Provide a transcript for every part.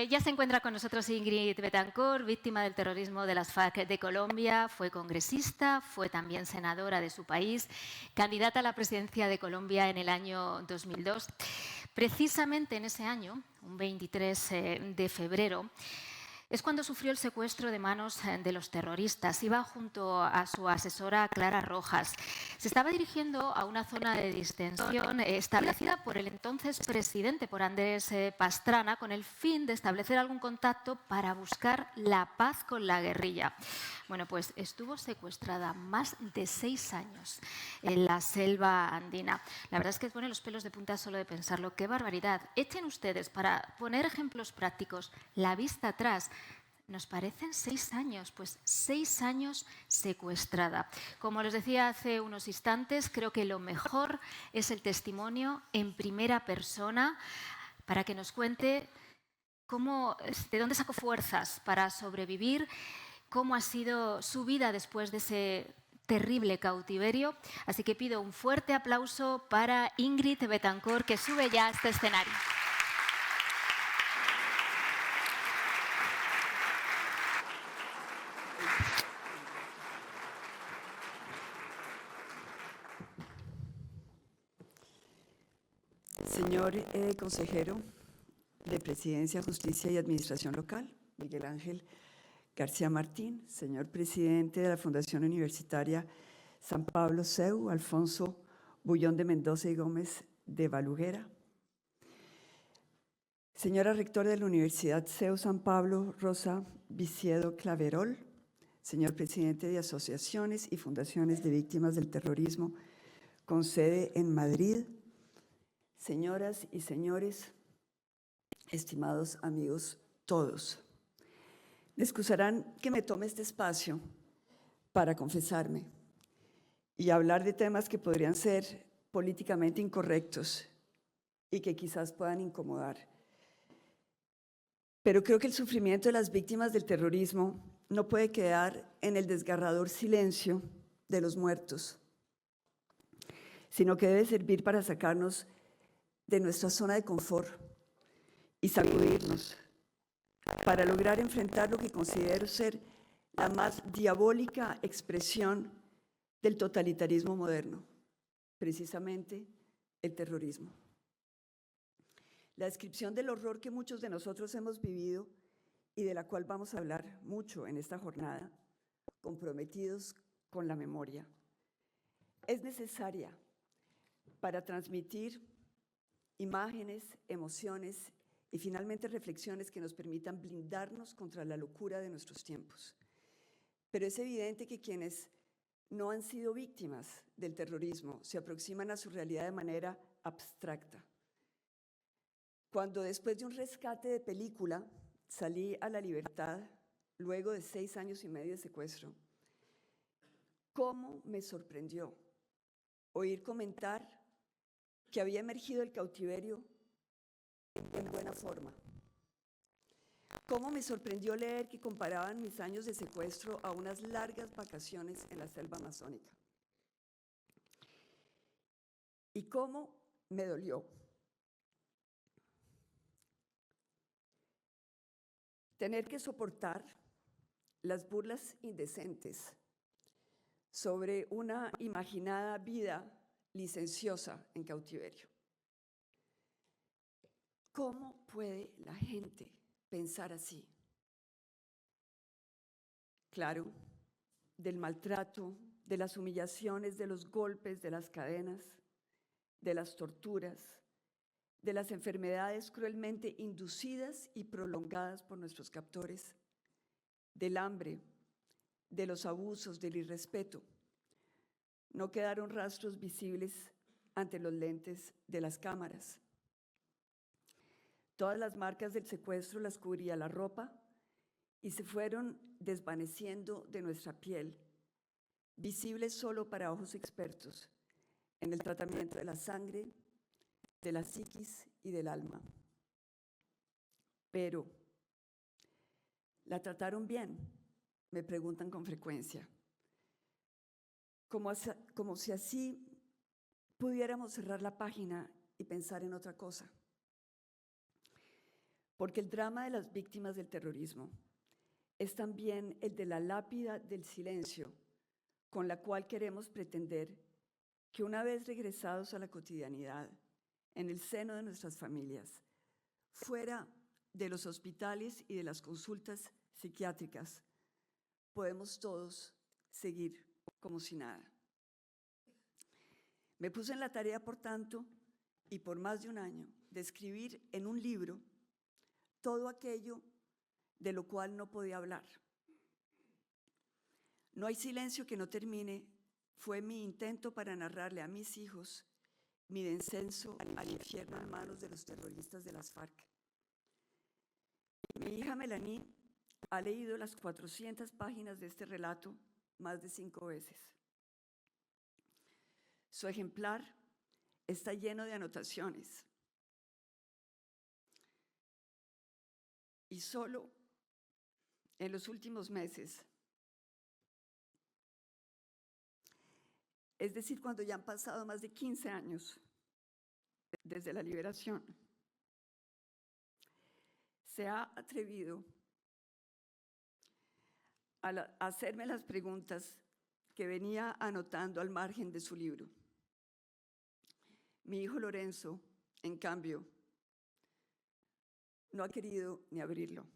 Ya se encuentra con nosotros Ingrid Betancourt, víctima del terrorismo de las FARC de Colombia. Fue congresista, fue también senadora de su país, candidata a la presidencia de Colombia en el año 2002. Precisamente en ese año, un 23 de febrero, es cuando sufrió el secuestro de manos de los terroristas. Iba junto a su asesora Clara Rojas. Se estaba dirigiendo a una zona de distensión establecida por el entonces presidente, por Andrés Pastrana, con el fin de establecer algún contacto para buscar la paz con la guerrilla. Bueno, pues estuvo secuestrada más de 6 años en la selva andina. La verdad es que pone los pelos de punta solo de pensarlo. ¡Qué barbaridad! Echen ustedes, para poner ejemplos prácticos, la vista atrás. Nos parecen 6 años, pues 6 años secuestrada. Como les decía hace unos instantes, creo que lo mejor es el testimonio en primera persona para que nos cuente de dónde sacó fuerzas para sobrevivir, cómo ha sido su vida después de ese terrible cautiverio. Así que pido un fuerte aplauso para Ingrid Betancourt, que sube ya a este escenario. Señor consejero de Presidencia, Justicia y Administración Local, Miguel Ángel García Martín, señor presidente de la Fundación Universitaria San Pablo CEU, Alfonso Bullón de Mendoza y Gómez de Baluguera, señora rectora de la Universidad CEU San Pablo, Rosa Viciedo Claverol, señor presidente de asociaciones y fundaciones de víctimas del terrorismo con sede en Madrid, señoras y señores, estimados amigos todos. Me excusarán que me tome este espacio para confesarme y hablar de temas que podrían ser políticamente incorrectos y que quizás puedan incomodar. Pero creo que el sufrimiento de las víctimas del terrorismo no puede quedar en el desgarrador silencio de los muertos, sino que debe servir para sacarnos de nuestra zona de confort y sacudirnos para lograr enfrentar lo que considero ser la más diabólica expresión del totalitarismo moderno, precisamente el terrorismo. La descripción del horror que muchos de nosotros hemos vivido y de la cual vamos a hablar mucho en esta jornada, comprometidos con la memoria, es necesaria para transmitir imágenes, emociones y finalmente reflexiones que nos permitan blindarnos contra la locura de nuestros tiempos. Pero es evidente que quienes no han sido víctimas del terrorismo se aproximan a su realidad de manera abstracta. Cuando después de un rescate de película salí a la libertad, luego de 6 años y medio de secuestro, ¿cómo me sorprendió oír comentar que había emergido del cautiverio en buena forma? ¿Cómo me sorprendió leer que comparaban mis años de secuestro a unas largas vacaciones en la selva amazónica? ¿Y cómo me dolió tener que soportar las burlas indecentes sobre una imaginada vida licenciosa en cautiverio? ¿Cómo puede la gente pensar así? Claro, del maltrato, de las humillaciones, de los golpes, de las cadenas, de las torturas, de las enfermedades cruelmente inducidas y prolongadas por nuestros captores, del hambre, de los abusos, del irrespeto. No quedaron rastros visibles ante los lentes de las cámaras. Todas las marcas del secuestro las cubría la ropa y se fueron desvaneciendo de nuestra piel, visibles solo para ojos expertos en el tratamiento de la sangre, de la psiquis y del alma. Pero, ¿la trataron bien?, me preguntan con frecuencia. Como si así pudiéramos cerrar la página y pensar en otra cosa. porque el drama de las víctimas del terrorismo es también el de la lápida del silencio con la cual queremos pretender que una vez regresados a la cotidianidad, en el seno de nuestras familias, fuera de los hospitales y de las consultas psiquiátricas, podemos todos seguir como si nada. Me puse en la tarea, por tanto, y por más de un año, de escribir en un libro todo aquello de lo cual no podía hablar. No hay silencio que no termine fue mi intento para narrarle a mis hijos mi descenso al infierno en manos de los terroristas de las FARC. Mi hija Melanie ha leído las 400 páginas de este relato más de 5 veces. Su ejemplar está lleno de anotaciones. Y solo en los últimos meses, es decir, cuando ya han pasado más de 15 años desde la liberación, se ha atrevido a hacerme las preguntas que venía anotando al margen de su libro. Mi hijo Lorenzo, en cambio, no ha querido ni abrirlo.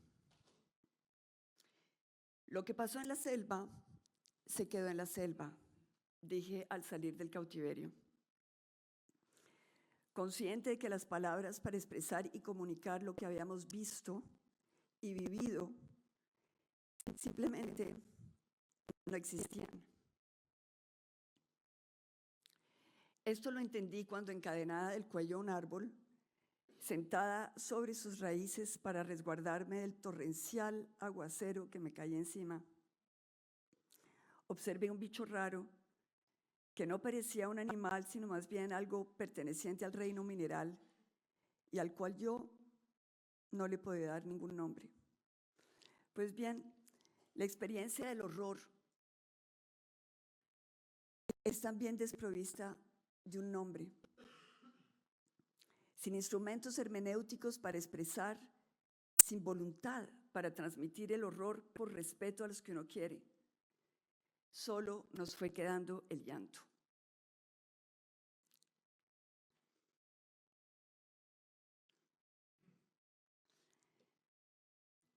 Lo que pasó en la selva se quedó en la selva, dije al salir del cautiverio. Consciente de que las palabras para expresar y comunicar lo que habíamos visto y vivido simplemente no existían. Esto lo entendí cuando, encadenada del cuello a un árbol, sentada sobre sus raíces para resguardarme del torrencial aguacero que me caía encima, observé un bicho raro que no parecía un animal, sino más bien algo perteneciente al reino mineral y al cual yo no le podía dar ningún nombre. Pues bien, la experiencia del horror es también desprovista de un nombre. Sin instrumentos hermenéuticos para expresar, sin voluntad para transmitir el horror por respeto a los que uno quiere, solo nos fue quedando el llanto.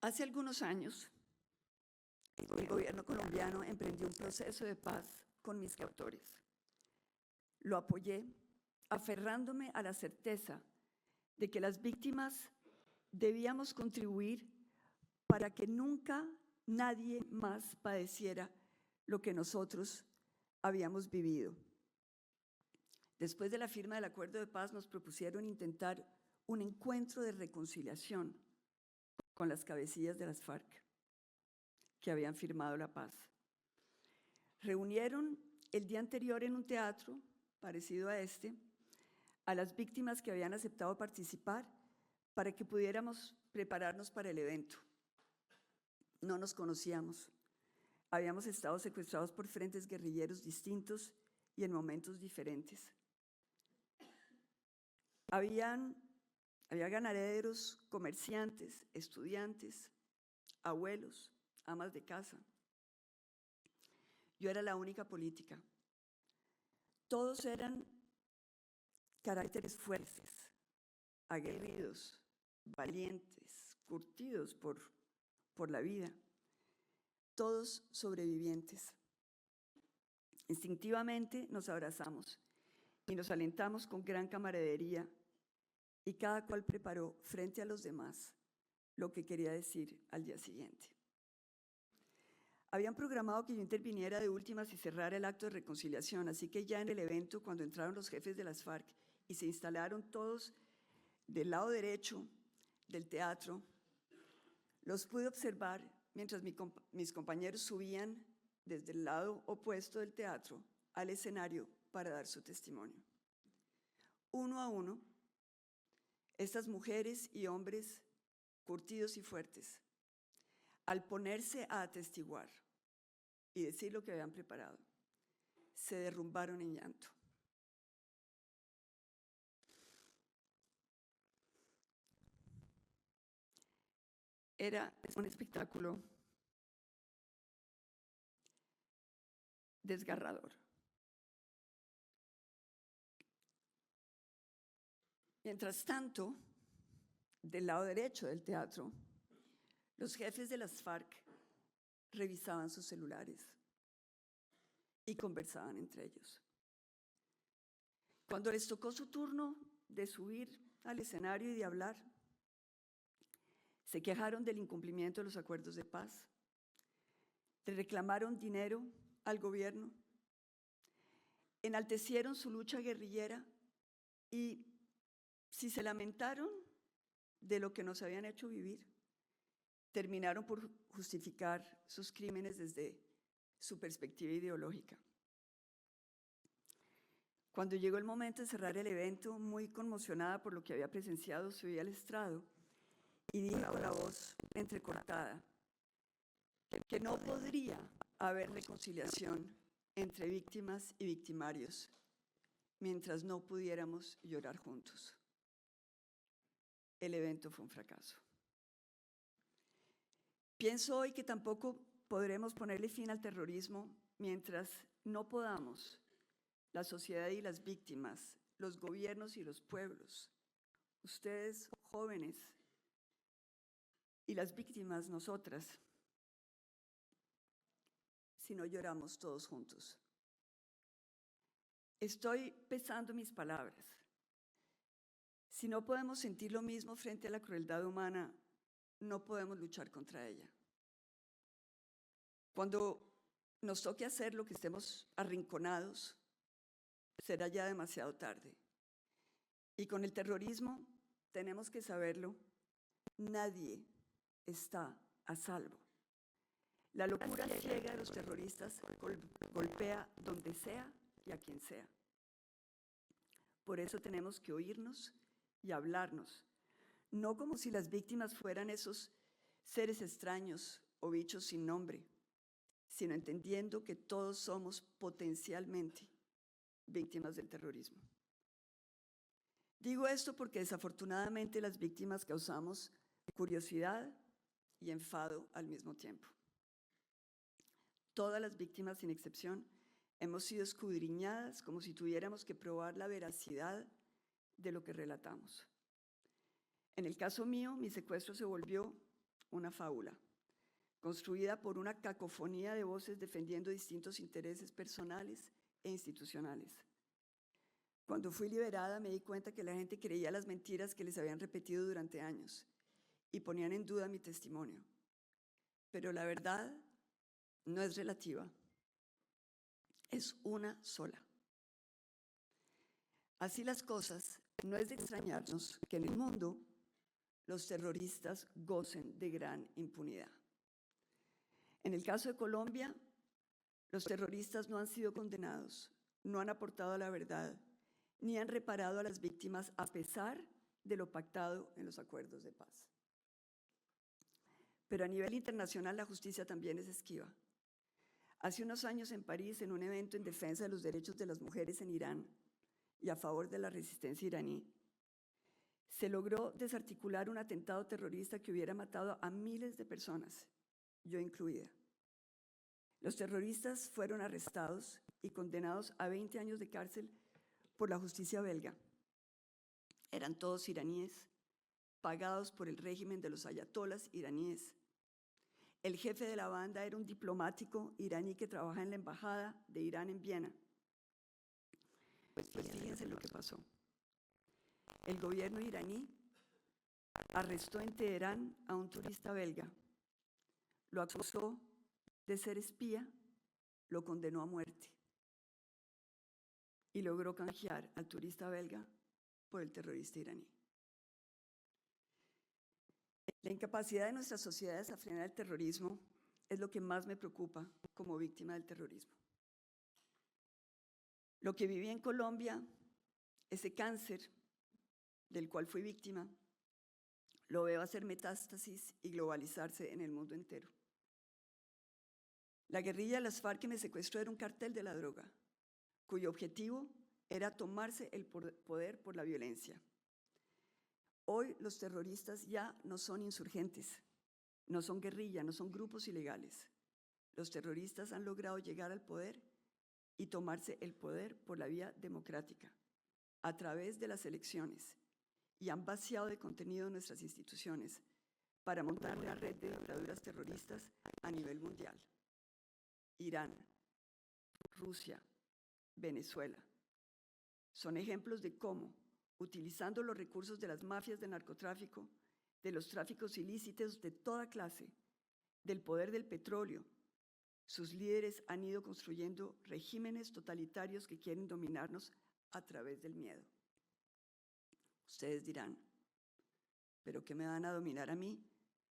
Hace algunos años, el gobierno colombiano emprendió un proceso de paz con mis captores. Lo apoyé, aferrándome a la certeza de que las víctimas debíamos contribuir para que nunca nadie más padeciera lo que nosotros habíamos vivido. Después de la firma del acuerdo de paz, nos propusieron intentar un encuentro de reconciliación con las cabecillas de las FARC que habían firmado la paz. Reunieron el día anterior en un teatro parecido a este a las víctimas que habían aceptado participar para que pudiéramos prepararnos para el evento. No nos conocíamos. Habíamos estado secuestrados por frentes guerrilleros distintos y en momentos diferentes. Había ganaderos, comerciantes, estudiantes, abuelos, amas de casa. Yo era la única política. Todos eran caracteres fuertes, aguerridos, valientes, curtidos por la vida. Todos sobrevivientes. Instintivamente nos abrazamos y nos alentamos con gran camaradería, y cada cual preparó frente a los demás lo que quería decir al día siguiente. Habían programado que yo interviniera de últimas y cerrara el acto de reconciliación, así que ya en el evento, cuando entraron los jefes de las FARC y se instalaron todos del lado derecho del teatro, los pude observar mientras mis compañeros subían desde el lado opuesto del teatro al escenario para dar su testimonio. Uno a uno, estas mujeres y hombres curtidos y fuertes, al ponerse a atestiguar y decir lo que habían preparado, se derrumbaron en llanto. Era un espectáculo desgarrador. Mientras tanto, del lado derecho del teatro, los jefes de las FARC revisaban sus celulares y conversaban entre ellos. Cuando les tocó su turno de subir al escenario y de hablar, se quejaron del incumplimiento de los acuerdos de paz, le reclamaron dinero al gobierno, enaltecieron su lucha guerrillera y, si se lamentaron de lo que nos habían hecho vivir, terminaron por justificar sus crímenes desde su perspectiva ideológica. Cuando llegó el momento de cerrar el evento, muy conmocionada por lo que había presenciado, subí al estrado y dijo con la voz entrecortada que no podría haber reconciliación entre víctimas y victimarios mientras no pudiéramos llorar juntos. El evento fue un fracaso. Pienso hoy que tampoco podremos ponerle fin al terrorismo mientras no podamos, la sociedad y las víctimas, los gobiernos y los pueblos, ustedes jóvenes y las víctimas, nosotras, si no lloramos todos juntos. Estoy pesando mis palabras. Si no podemos sentir lo mismo frente a la crueldad humana, no podemos luchar contra ella. Cuando nos toque hacer lo que estemos arrinconados, será ya demasiado tarde. Y con el terrorismo, tenemos que saberlo, nadie está a salvo. La locura ciega de los terroristas golpea donde sea y a quien sea. Por eso tenemos que oírnos y hablarnos, no como si las víctimas fueran esos seres extraños o bichos sin nombre, sino entendiendo que todos somos potencialmente víctimas del terrorismo. Digo esto porque desafortunadamente las víctimas causamos curiosidad y enfado al mismo tiempo. Todas las víctimas, sin excepción, hemos sido escudriñadas como si tuviéramos que probar la veracidad de lo que relatamos. En el caso mío, mi secuestro se volvió una fábula, construida por una cacofonía de voces defendiendo distintos intereses personales e institucionales. Cuando fui liberada, me di cuenta que la gente creía las mentiras que les habían repetido durante años y ponían en duda mi testimonio. Pero la verdad no es relativa, es una sola. Así las cosas, no es de extrañarnos que en el mundo los terroristas gocen de gran impunidad. En el caso de Colombia, los terroristas no han sido condenados, no han aportado la verdad, ni han reparado a las víctimas a pesar de lo pactado en los acuerdos de paz. Pero a nivel internacional la justicia también es esquiva. Hace unos años en París, en un evento en defensa de los derechos de las mujeres en Irán y a favor de la resistencia iraní, se logró desarticular un atentado terrorista que hubiera matado a miles de personas, yo incluida. Los terroristas fueron arrestados y condenados a 20 años de cárcel por la justicia belga. Eran todos iraníes, pagados por el régimen de los ayatolas iraníes. El jefe de la banda era un diplomático iraní que trabaja en la embajada de Irán en Viena. Pues fíjense lo que pasó. El gobierno iraní arrestó en Teherán a un turista belga, lo acusó de ser espía, lo condenó a muerte y logró canjear al turista belga por el terrorista iraní. La incapacidad de nuestras sociedades a frenar el terrorismo es lo que más me preocupa como víctima del terrorismo. Lo que viví en Colombia, ese cáncer del cual fui víctima, lo veo hacer metástasis y globalizarse en el mundo entero. La guerrilla de las FARC que me secuestró era un cartel de la droga, cuyo objetivo era tomarse el poder por la violencia. Hoy los terroristas ya no son insurgentes, No son guerrilla, no son grupos ilegales. Los terroristas han logrado llegar al poder y tomarse el poder por la vía democrática, a través de las elecciones, y han vaciado de contenido nuestras instituciones para montar una red de dictaduras terroristas a nivel mundial. Irán, Rusia, Venezuela son ejemplos de cómo, utilizando los recursos de las mafias del narcotráfico, de los tráficos ilícitos de toda clase, del poder del petróleo, sus líderes han ido construyendo regímenes totalitarios que quieren dominarnos a través del miedo. Ustedes dirán, ¿pero qué me van a dominar a mí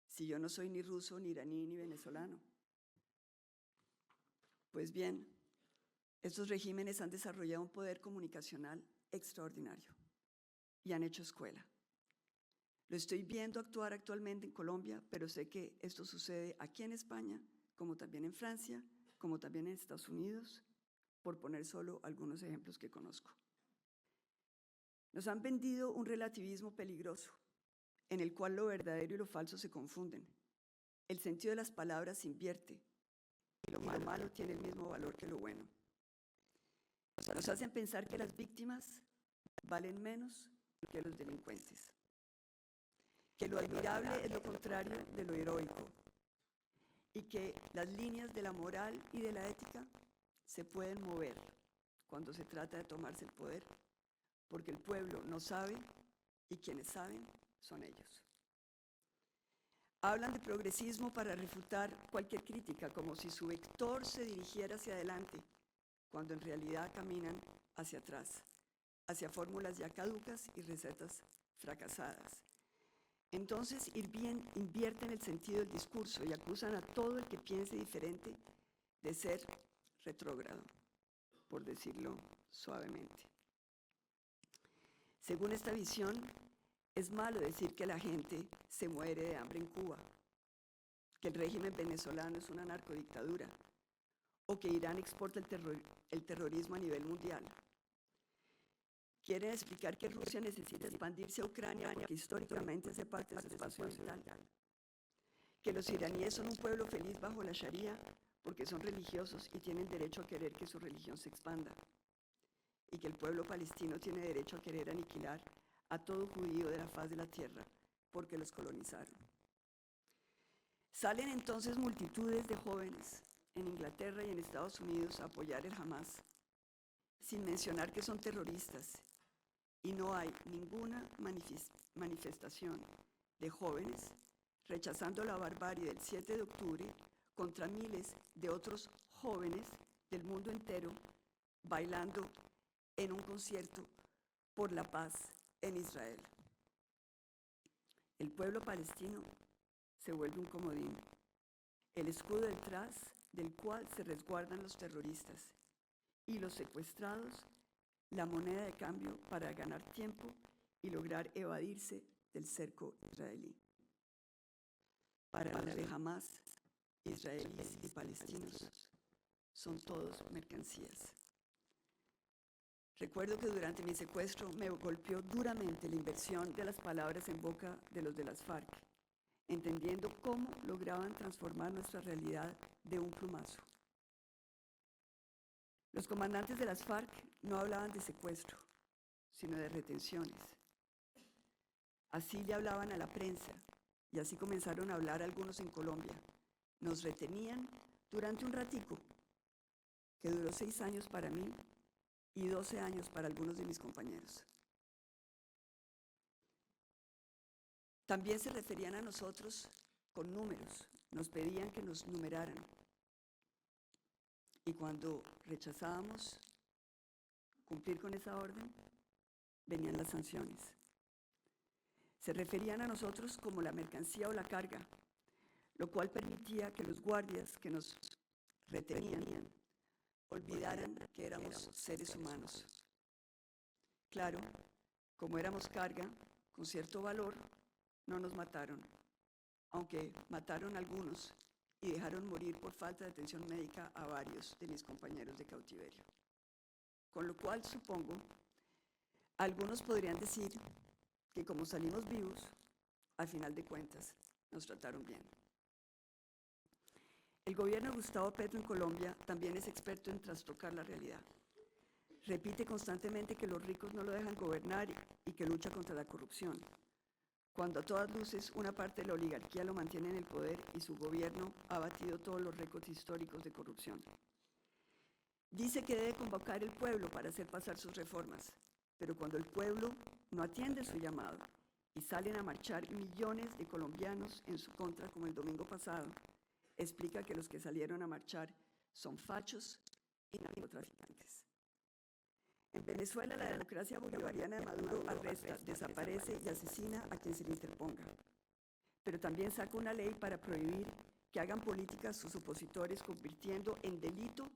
si yo no soy ni ruso, ni iraní, ni venezolano? Pues bien, estos regímenes han desarrollado un poder comunicacional extraordinario y han hecho escuela. Lo estoy viendo actuar actualmente en Colombia, pero sé que esto sucede aquí en España, como también en Francia, como también en Estados Unidos, por poner solo algunos ejemplos que conozco. Nos han vendido un relativismo peligroso, en el cual lo verdadero y lo falso se confunden. El sentido de las palabras se invierte, y lo malo tiene el mismo valor que lo bueno. Nos hacen pensar que las víctimas valen menos que los delincuentes, que lo admirable es lo contrario de lo heroico, y que las líneas de la moral y de la ética se pueden mover cuando se trata de tomarse el poder, porque el pueblo no sabe y quienes saben son ellos. Hablan de progresismo para refutar cualquier crítica, como si su vector se dirigiera hacia adelante, cuando en realidad caminan hacia atrás, hacia fórmulas ya caducas y recetas fracasadas. Entonces invierten el sentido del discurso y acusan a todo el que piense diferente de ser retrógrado, por decirlo suavemente. Según esta visión, es malo decir que la gente se muere de hambre en Cuba, que el régimen venezolano es una narcodictadura o que Irán exporta el terrorismo a nivel mundial. Quieren explicar que Rusia necesita expandirse a Ucrania porque históricamente hace parte de su espacio vital. Que los iraníes son un pueblo feliz bajo la Sharia porque son religiosos y tienen derecho a querer que su religión se expanda. Y que el pueblo palestino tiene derecho a querer aniquilar a todo judío de la faz de la tierra porque los colonizaron. Salen entonces multitudes de jóvenes en Inglaterra y en Estados Unidos a apoyar el Hamás, sin mencionar que son terroristas, y no hay ninguna manifestación de jóvenes rechazando la barbarie del 7 de octubre contra miles de otros jóvenes del mundo entero bailando en un concierto por la paz en Israel. El pueblo palestino se vuelve un comodín, el escudo detrás del cual se resguardan los terroristas y los secuestrados, la moneda de cambio para ganar tiempo y lograr evadirse del cerco israelí. Para los de Hamás, israelíes y palestinos son todos mercancías. Recuerdo que durante mi secuestro me golpeó duramente la inversión de las palabras en boca de los de las FARC, entendiendo cómo lograban transformar nuestra realidad de un plumazo. Los comandantes de las FARC no hablaban de secuestro, sino de retenciones. Así le hablaban a la prensa, y así comenzaron a hablar algunos en Colombia. Nos retenían durante un ratico, que duró 6 años para mí y 12 años para algunos de mis compañeros. También se referían a nosotros con números, nos pedían que nos numeraran. Y cuando rechazábamos cumplir con esa orden, venían las sanciones. Se referían a nosotros como la mercancía o la carga, lo cual permitía que los guardias que nos retenían olvidaran que éramos seres humanos. Claro, como éramos carga, con cierto valor, no nos mataron, aunque mataron a algunos y dejaron morir por falta de atención médica a varios de mis compañeros de cautiverio. Con lo cual, supongo, algunos podrían decir que como salimos vivos, al final de cuentas, nos trataron bien. El gobierno de Gustavo Petro en Colombia también es experto en trastocar la realidad. Repite constantemente que los ricos no lo dejan gobernar y que lucha contra la corrupción, cuando a todas luces una parte de la oligarquía lo mantiene en el poder y su gobierno ha batido todos los récords históricos de corrupción. Dice que debe convocar el pueblo para hacer pasar sus reformas, pero cuando el pueblo no atiende su llamado y salen a marchar millones de colombianos en su contra, como el domingo pasado, explica que los que salieron a marchar son fachos y narcotraficantes. En Venezuela, la democracia bolivariana de Maduro arresta, desaparece y asesina a quien se le interponga. Pero también saca una ley para prohibir que hagan política sus opositores, convirtiendo en delito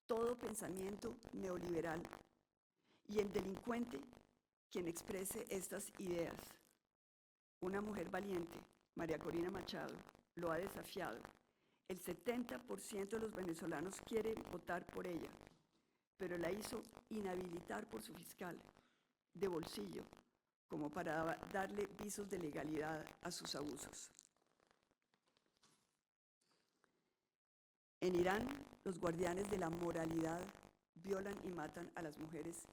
todo pensamiento neoliberal y en delincuente quien exprese estas ideas. Una mujer valiente, María Corina Machado, lo ha desafiado. El 70% de los venezolanos quieren votar por ella, pero la hizo inhabilitar por su fiscal, de bolsillo, como para darle visos de legalidad a sus abusos. En Irán, los guardianes de la moralidad violan y matan a las mujeres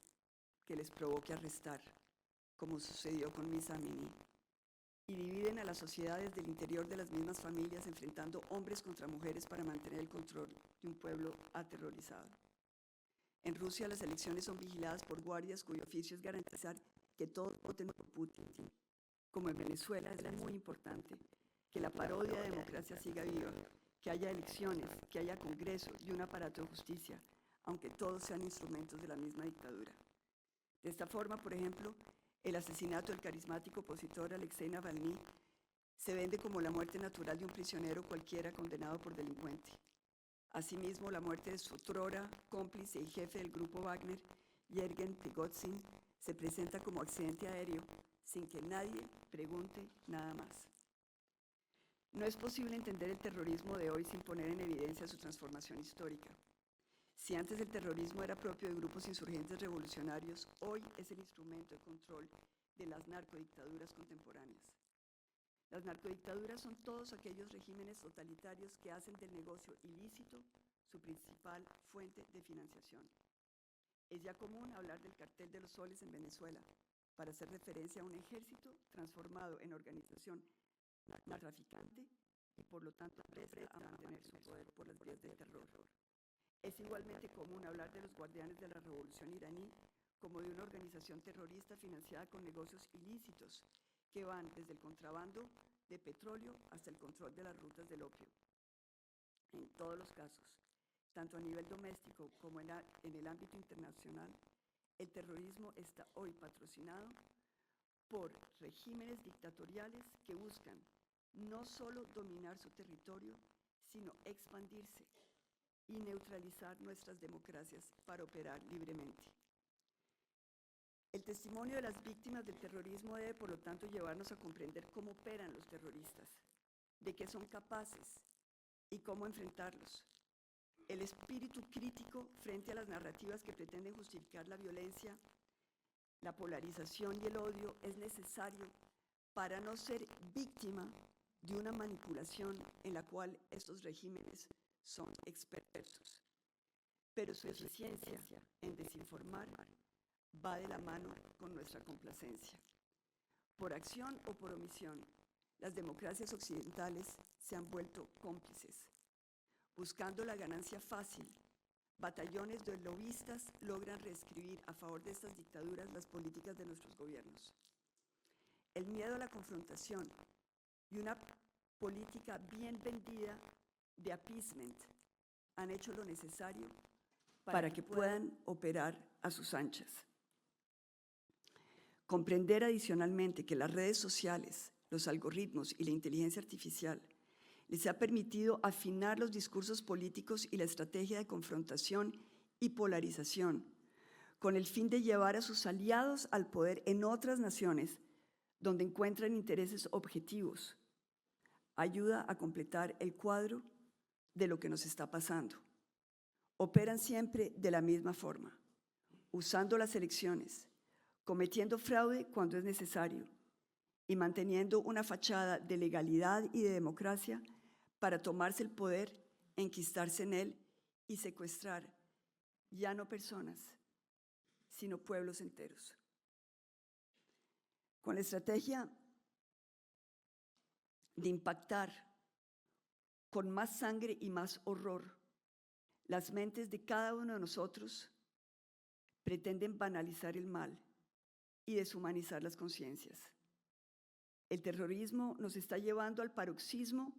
que les provoque arrestar, como sucedió con Mahsa Amini, y dividen a las sociedades del interior de las mismas familias, enfrentando hombres contra mujeres para mantener el control de un pueblo aterrorizado. En Rusia, las elecciones son vigiladas por guardias cuyo oficio es garantizar que todos voten por Putin. Como en Venezuela, es muy importante que la parodia de democracia siga viva, que haya elecciones, que haya congreso y un aparato de justicia, aunque todos sean instrumentos de la misma dictadura. De esta forma, por ejemplo, el asesinato del carismático opositor Alexei Navalny se vende como la muerte natural de un prisionero cualquiera condenado por delincuente. Asimismo, la muerte de su otrora cómplice y jefe del grupo Wagner, Yevgeny Prigozhin, se presenta como accidente aéreo sin que nadie pregunte nada más. No es posible entender el terrorismo de hoy sin poner en evidencia su transformación histórica. Si antes el terrorismo era propio de grupos insurgentes revolucionarios, hoy es el instrumento de control de las narcodictaduras contemporáneas. Las narcodictaduras son todos aquellos regímenes totalitarios que hacen del negocio ilícito su principal fuente de financiación. Es ya común hablar del cartel de los soles en Venezuela para hacer referencia a un ejército transformado en organización narcotraficante y por lo tanto presta a mantener su poder por las vías del terror. Es igualmente común hablar de los guardianes de la revolución iraní como de una organización terrorista financiada con negocios ilícitos que van desde el contrabando de petróleo hasta el control de las rutas del opio. En todos los casos, tanto a nivel doméstico como en el ámbito internacional, el terrorismo está hoy patrocinado por regímenes dictatoriales que buscan no solo dominar su territorio, sino expandirse y neutralizar nuestras democracias para operar libremente. El testimonio de las víctimas del terrorismo debe, por lo tanto, llevarnos a comprender cómo operan los terroristas, de qué son capaces y cómo enfrentarlos. El espíritu crítico frente a las narrativas que pretenden justificar la violencia, la polarización y el odio es necesario para no ser víctima de una manipulación en la cual estos regímenes son expertos. Pero su eficiencia en desinformar va de la mano con nuestra complacencia. Por acción o por omisión, las democracias occidentales se han vuelto cómplices. Buscando la ganancia fácil, batallones de lobistas logran reescribir a favor de estas dictaduras las políticas de nuestros gobiernos. El miedo a la confrontación y una política bien vendida de appeasement han hecho lo necesario para que puedan operar a sus anchas. Comprender adicionalmente que las redes sociales, los algoritmos y la inteligencia artificial les ha permitido afinar los discursos políticos y la estrategia de confrontación y polarización, con el fin de llevar a sus aliados al poder en otras naciones donde encuentran intereses objetivos, ayuda a completar el cuadro de lo que nos está pasando. Operan siempre de la misma forma, usando las elecciones, cometiendo fraude cuando es necesario y manteniendo una fachada de legalidad y de democracia para tomarse el poder enquistarse en él y secuestrar ya no personas, sino pueblos enteros. Con la estrategia de impactar con más sangre y más horror las mentes de cada uno de nosotros, pretenden banalizar el mal y deshumanizar las conciencias. El terrorismo nos está llevando al paroxismo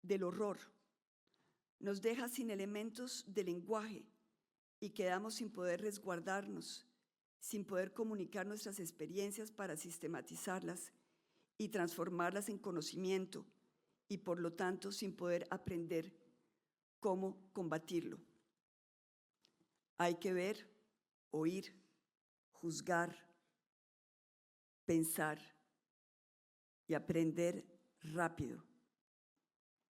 del horror. Nos deja sin elementos de lenguaje y quedamos sin poder resguardarnos, sin poder comunicar nuestras experiencias para sistematizarlas y transformarlas en conocimiento y, por lo tanto, sin poder aprender cómo combatirlo. Hay que ver, oír, juzgar, pensar y aprender rápido.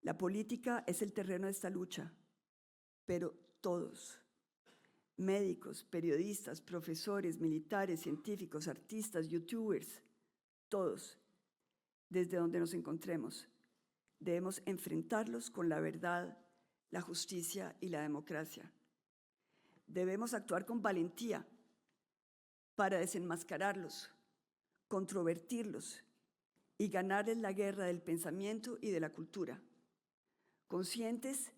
La política es el terreno de esta lucha, pero todos, médicos, periodistas, profesores, militares, científicos, artistas, youtubers, todos, desde donde nos encontremos, debemos enfrentarlos con la verdad, la justicia y la democracia. Debemos actuar con valentía para desenmascararlos, controvertirlos y ganarles la guerra del pensamiento y de la cultura, conscientes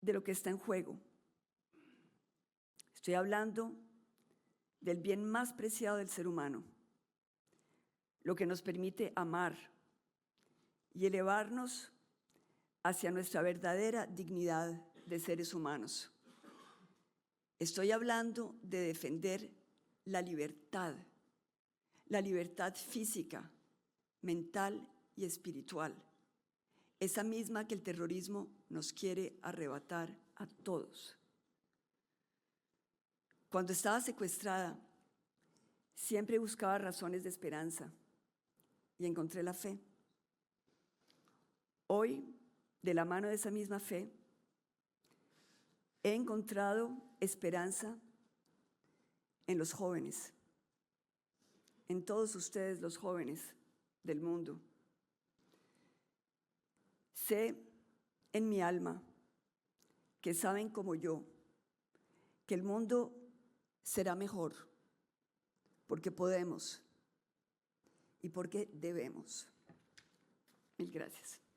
de lo que está en juego. Estoy hablando del bien más preciado del ser humano, lo que nos permite amar y elevarnos hacia nuestra verdadera dignidad de seres humanos. Estoy hablando de defender la libertad física, mental y espiritual, esa misma que el terrorismo nos quiere arrebatar a todos. Cuando estaba secuestrada, siempre buscaba razones de esperanza y encontré la fe. Hoy, de la mano de esa misma fe, he encontrado esperanza en los jóvenes, en todos ustedes los jóvenes del mundo. Sé en mi alma que saben como yo que el mundo será mejor porque podemos y porque debemos. Mil gracias.